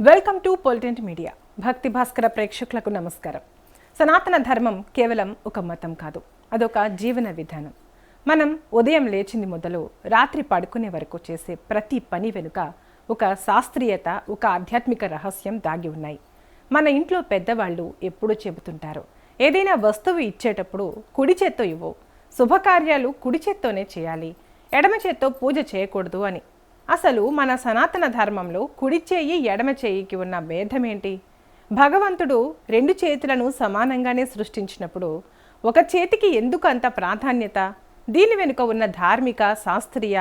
Welcome to పొలిటెంట్ media. భక్తి భాస్కర ప్రేక్షకులకు నమస్కారం. సనాతన ధర్మం కేవలం ఒక మతం కాదు, అదొక జీవన విధానం. మనం ఉదయం లేచింది మొదలు రాత్రి పడుకునే వరకు చేసే ప్రతి పని వెనుక ఒక శాస్త్రీయత, ఒక ఆధ్యాత్మిక రహస్యం దాగి ఉన్నాయి. మన ఇంట్లో పెద్దవాళ్ళు ఎప్పుడూ చెబుతుంటారు, ఏదైనా వస్తువు ఇచ్చేటప్పుడు కుడి చేత్తో ఇవ్వు, శుభకార్యాలు కుడి చేత్తోనే చేయాలి, ఎడమ చేత్తో పూజ చేయకూడదు అని. అసలు మన సనాతన ధర్మంలో కుడి చేయి ఎడమ చేయికి ఉన్న భేదం ఏంటి? భగవంతుడు రెండు చేతులను సమానంగానే సృష్టించినప్పుడు ఒక చేతికి ఎందుకు అంత ప్రాధాన్యత? దీని వెనుక ఉన్న ధార్మిక, శాస్త్రీయ,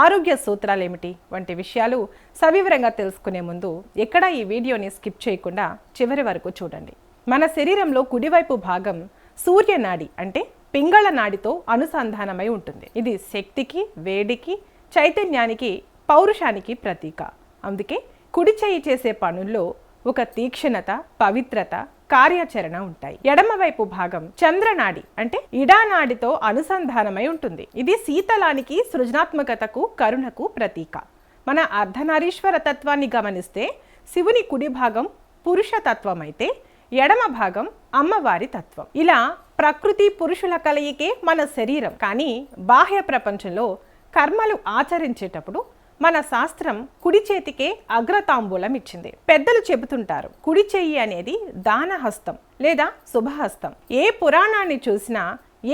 ఆరోగ్య సూత్రాలేమిటి వంటి విషయాలు సవివరంగా తెలుసుకునే ముందు ఎక్కడా ఈ వీడియోని స్కిప్ చేయకుండా చివరి వరకు చూడండి. మన శరీరంలో కుడివైపు భాగం సూర్యనాడి అంటే పింగళ నాడితో అనుసంధానమై ఉంటుంది. ఇది శక్తికి, వేడికి, చైతన్యానికి, పౌరుషానికి ప్రతీక. అందుకే కుడి చేయి చేసే పనుల్లో ఒక తీక్షణత, పవిత్రత, కార్యాచరణ ఉంటాయి. ఎడమవైపు భాగం చంద్రనాడి అంటే ఇడానాడితో అనుసంధానమై ఉంటుంది. ఇది శీతలానికి, సృజనాత్మకతకు, కరుణకు ప్రతీక. మన అర్ధనారీశ్వర తత్వాన్ని గమనిస్తే శివుని కుడి భాగం పురుష తత్వం అయితే ఎడమ భాగం అమ్మవారి తత్వం. ఇలా ప్రకృతి పురుషుల కలయికే మన శరీరం. కానీ బాహ్య ప్రపంచంలో కర్మలు ఆచరించేటప్పుడు మన శాస్త్రం కుడి చేతికే అగ్రతాంబూలం ఇచ్చింది. పెద్దలు చెబుతుంటారు, కుడి చెయ్యి అనేది దానహస్తం లేదా శుభహస్తం. ఏ పురాణాన్ని చూసినా,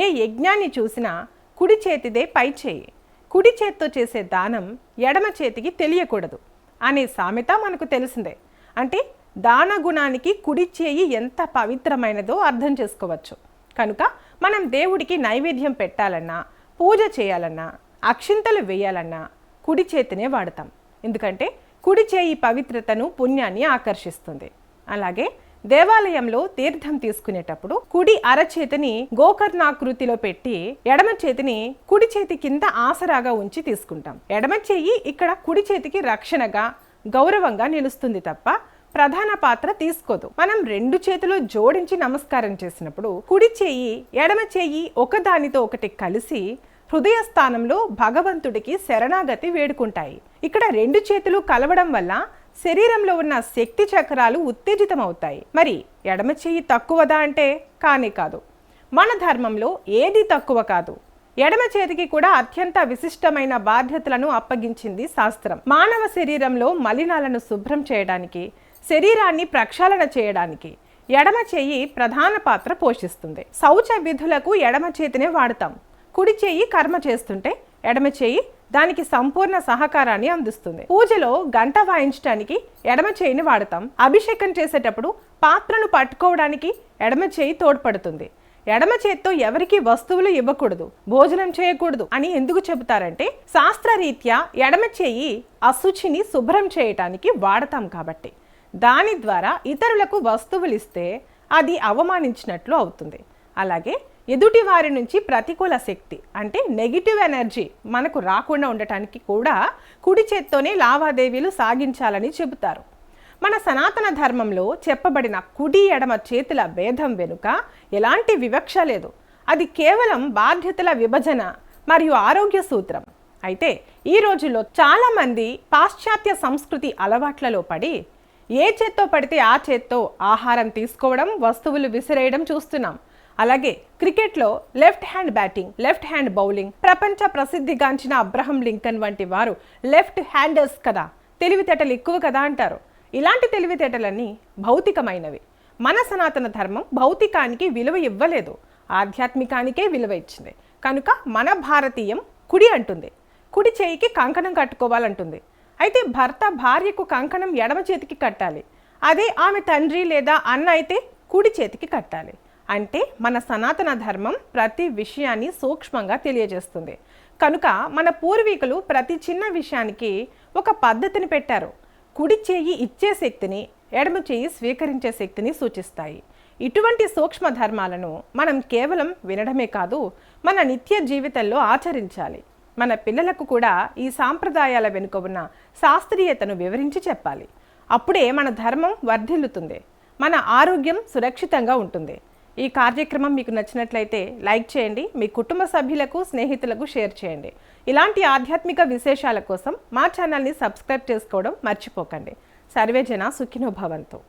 ఏ యజ్ఞాన్ని చూసినా కుడి చేతిదే పై చేయి. కుడి చేత్తో చేసే దానం ఎడమ చేతికి తెలియకూడదు అనే సామెత మనకు తెలిసిందే. అంటే దాన గుణానికి కుడి చేయి ఎంత పవిత్రమైనదో అర్థం చేసుకోవచ్చు. కనుక మనం దేవుడికి నైవేద్యం పెట్టాలన్నా, పూజ చేయాలన్నా, అక్షింతలు వేయాలన్నా కుడి చేతినే వాడతాం. ఎందుకంటే కుడి చేయి పవిత్రతను, పుణ్యాన్ని ఆకర్షిస్తుంది. అలాగే దేవాలయంలో తీర్థం తీసుకునేటప్పుడు కుడి అరచేతిని గోకర్ణాకృతిలో పెట్టి ఎడమ చేతిని కుడి చేతి కింద ఆసరాగా ఉంచి తీసుకుంటాం. ఎడమ చేయి ఇక్కడ కుడి చేతికి రక్షణగా, గౌరవంగా నిలుస్తుంది తప్ప ప్రధాన పాత్ర తీసుకోదు. మనం రెండు చేతులు జోడించి నమస్కారం చేసినప్పుడు కుడి చేయి, ఎడమ చేయి ఒకదానితో ఒకటి కలిసి హృదయ స్థానంలో భగవంతుడికి శరణాగతి వేడుకుంటాయి. ఇక్కడ రెండు చేతులు కలవడం వల్ల శరీరంలో ఉన్న శక్తి చక్రాలు ఉత్తేజితమవుతాయి. మరి ఎడమ చెయ్యి తక్కువదా అంటే కానే కాదు. మన ధర్మంలో ఏది తక్కువ కాదు. ఎడమ చేతికి కూడా అత్యంత విశిష్టమైన బాధ్యతలను అప్పగించింది శాస్త్రం. మానవ శరీరంలో మలినాలను శుభ్రం చేయడానికి, శరీరాన్ని ప్రక్షాళన చేయడానికి ఎడమ చెయ్యి ప్రధాన పాత్ర పోషిస్తుంది. శౌచ విధులకు ఎడమ చేతినే వాడతాం. కుడి చేయి కర్మ చేస్తుంటే ఎడమ చేయి దానికి సంపూర్ణ సహకారాన్ని అందిస్తుంది. పూజలో గంట వాయించడానికి ఎడమ చేయిని వాడతాం. అభిషేకం చేసేటప్పుడు పాత్రను పట్టుకోవడానికి ఎడమ చేయి తోడ్పడుతుంది. ఎడమ చేత్తో ఎవరికి వస్తువులు ఇవ్వకూడదు, భోజనం చేయకూడదు అని ఎందుకు చెబుతారంటే శాస్త్రరీత్యా ఎడమ చేయి అశుచిని శుభ్రం చేయటానికి వాడతాం కాబట్టి. దాని ద్వారా ఇతరులకు వస్తువులు ఇస్తే అది అవమానించినట్లు అవుతుంది. అలాగే ఎదుటి వారి నుంచి ప్రతికూల శక్తి అంటే నెగిటివ్ ఎనర్జీ మనకు రాకుండా ఉండటానికి కూడా కుడి చేత్తోనే లావాదేవీలు సాగించాలని చెబుతారు. మన సనాతన ధర్మంలో చెప్పబడిన కుడి ఎడమ చేతుల భేదం వెనుక ఎలాంటి వివక్ష లేదు. అది కేవలం బాధ్యతల విభజన మరియు ఆరోగ్య సూత్రం. అయితే ఈ రోజుల్లో చాలామంది పాశ్చాత్య సంస్కృతి అలవాట్లలో పడి ఏ చేత్తో పడితే ఆ చేత్తో ఆహారం తీసుకోవడం, వస్తువులు విసిరేయడం చూస్తున్నాం. అలాగే క్రికెట్లో left hand batting, left hand bowling. ప్రపంచ ప్రసిద్ధిగాంచిన అబ్రహం లింకన్ వంటి వారు లెఫ్ట్ హ్యాండర్స్ కదా, తెలివితేటలు ఎక్కువ కదా అంటారు. ఇలాంటి తెలివితేటలన్నీ భౌతికమైనవి. మన సనాతన ధర్మం భౌతికానికి విలువ ఇవ్వలేదు, ఆధ్యాత్మికానికే విలువ ఇచ్చింది. కనుక మన భారతీయం కుడి అంటుంది, కుడి చేయికి కంకణం కట్టుకోవాలంటుంది. అయితే భర్త భార్యకు కంకణం ఎడమ చేతికి కట్టాలి. అదే ఆమె తండ్రి లేదా అన్న అయితే కుడి చేతికి కట్టాలి. అంటే మన సనాతన ధర్మం ప్రతి విషయాన్ని సూక్ష్మంగా తెలియజేస్తుంది. కనుక మన పూర్వీకులు ప్రతి చిన్న విషయానికి ఒక పద్ధతిని పెట్టారు. కుడి చేయి ఇచ్చే శక్తిని, ఎడమ చేయి స్వీకరించే శక్తిని సూచిస్తాయి. ఇటువంటి సూక్ష్మ ధర్మాలను మనం కేవలం వినడమే కాదు, మన నిత్య జీవితంలో ఆచరించాలి. మన పిల్లలకు కూడా ఈ సాంప్రదాయాల వెనుక ఉన్న శాస్త్రీయతను వివరించి చెప్పాలి. అప్పుడే మన ధర్మం వర్ధిల్లుతుంది, మన ఆరోగ్యం సురక్షితంగా ఉంటుంది. ఈ కార్యక్రమం మీకు నచ్చినట్లయితే లైక్ చేయండి, మీ కుటుంబ సభ్యులకు, స్నేహితులకు షేర్ చేయండి. ఇలాంటి ఆధ్యాత్మిక విశేషాల కోసం మా ఛానల్ని సబ్స్క్రైబ్ చేసుకోవడం మర్చిపోకండి. సర్వే జన సుఖినో భవంతు.